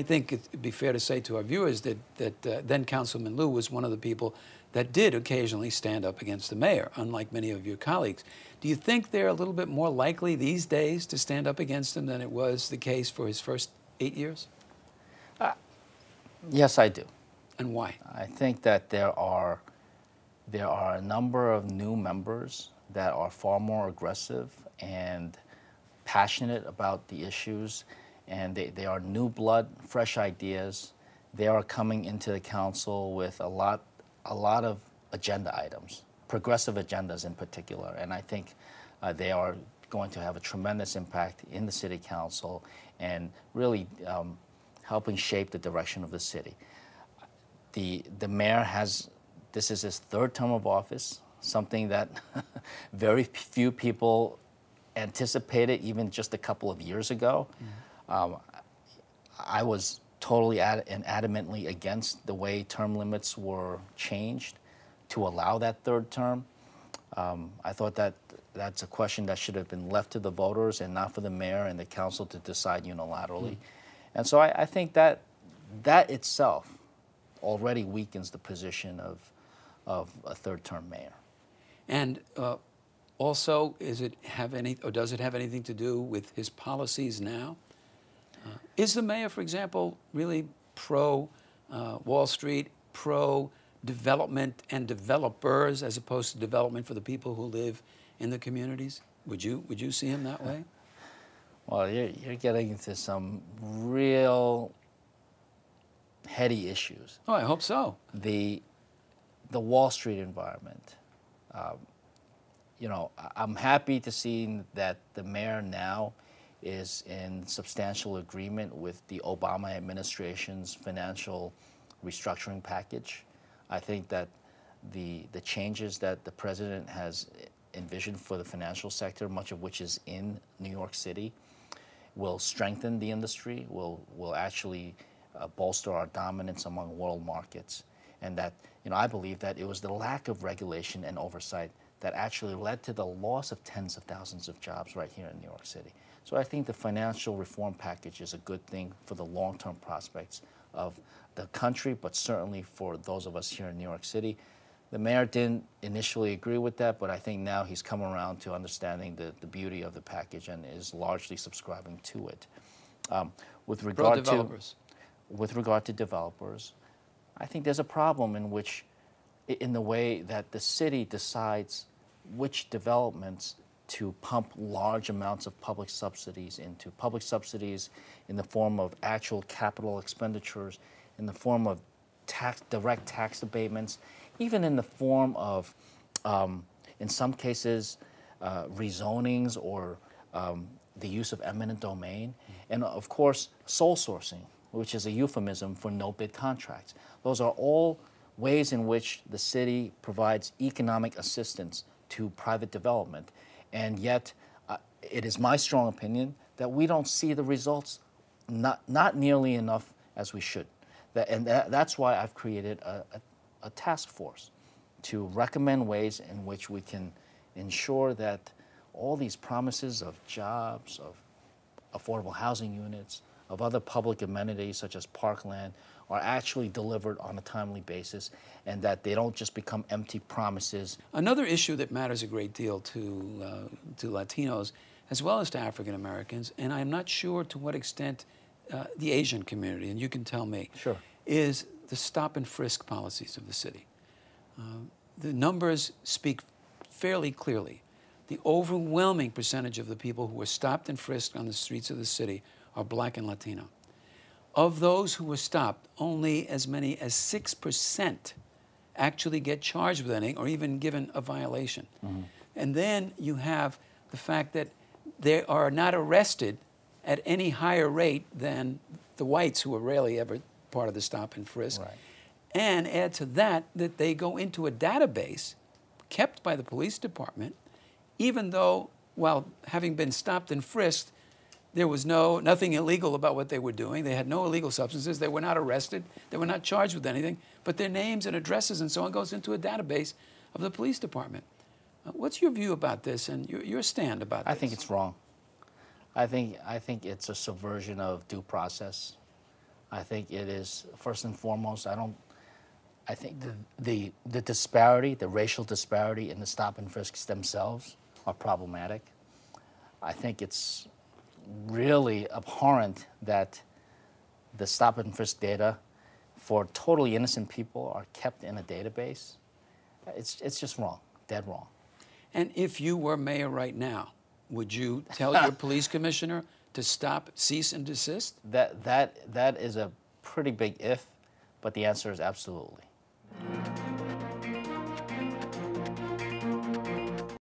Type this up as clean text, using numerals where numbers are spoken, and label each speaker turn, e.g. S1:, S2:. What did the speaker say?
S1: think it'd be fair to say to our viewers that then Councilman Liu was one of the people that did occasionally stand up against the mayor, unlike many of your colleagues. Do you think they're a little bit more likely these days to stand up against him than it was the case for his first 8 years?
S2: Yes, I do.
S1: And why?
S2: I think that there are a number of new members that are far more aggressive and passionate about the issues, and they are new blood, fresh ideas. They are coming into the council with a lot of agenda items, progressive agendas in particular, and I think they are going to have a tremendous impact in the city council and really helping shape the direction of the city. The mayor this is his third term of office, something that very few people anticipated even just a couple of years ago. I was totally and adamantly against the way term limits were changed to allow that third term. I thought that that's a question that should have been left to the voters and not for the mayor and the council to decide unilaterally. And so I think that itself already weakens the position of a third-term mayor.
S1: And also, does it have anything to do with his policies now? Is the mayor, for example, really pro Wall Street, pro development and developers as opposed to development for the people who live in the communities? Would you see him that way?
S2: Well, you're getting into some real heady issues.
S1: Oh, I hope so.
S2: The Wall Street environment. You know, I'm happy to see that the mayor now is in substantial agreement with the Obama administration's financial restructuring package. I think that the changes that the president has envisioned for the financial sector, much of which is in New York City, will strengthen the industry, will actually bolster our dominance among world markets. And that, you know, I believe that it was the lack of regulation and oversight that actually led to the loss of tens of thousands of jobs right here in New York City. So I think the financial reform package is a good thing for the long-term prospects of the country, but certainly for those of us here in New York City. The mayor didn't initially agree with that, but I think now he's come around to understanding the beauty of the package and is largely subscribing to it. With regard to developers, I think there's a problem in the way that the city decides which developments to pump large amounts of public subsidies into. Public subsidies in the form of actual capital expenditures, in the form of direct tax abatements, even in the form of, in some cases, rezonings or the use of eminent domain, and of course, sole sourcing, which is a euphemism for no-bid contracts. Those are all ways in which the city provides economic assistance to private development. And yet, it is my strong opinion that we don't see the results, not nearly enough as we should. That's why I've created a task force to recommend ways in which we can ensure that all these promises of jobs, of affordable housing units, of other public amenities such as parkland are actually delivered on a timely basis and that they don't just become empty promises.
S1: Another issue that matters a great deal to Latinos as well as to African Americans, and I'm not sure to what extent the Asian community, and you can tell me,
S2: sure,
S1: is the stop and frisk policies of the city. The numbers speak fairly clearly. The overwhelming percentage of the people who were stopped and frisked on the streets of the city are Black and Latino. Of those who were stopped, only as many as 6% actually get charged with anything or even given a violation. Mm-hmm. And then you have the fact that they are not arrested at any higher rate than the whites, who are rarely ever part of the stop and frisk.
S2: Right.
S1: And add to that they go into a database kept by the police department, even though, while having been stopped and frisked, there was nothing illegal about what they were doing. They had no illegal substances. They were not arrested. They were not charged with anything. But their names and addresses and so on goes into a database of the police department. What's your view about this and your stand about this?
S2: I think it's wrong. I think it's a subversion of due process. I think it is, first and foremost, I think the disparity, the racial disparity in the stop and frisks themselves are problematic. I think it's really abhorrent that the stop and frisk data for totally innocent people are kept in a database. It's just wrong, dead wrong.
S1: And if you were mayor right now, would you tell your police commissioner to stop, cease and desist?
S2: That is a pretty big if, but the answer is absolutely.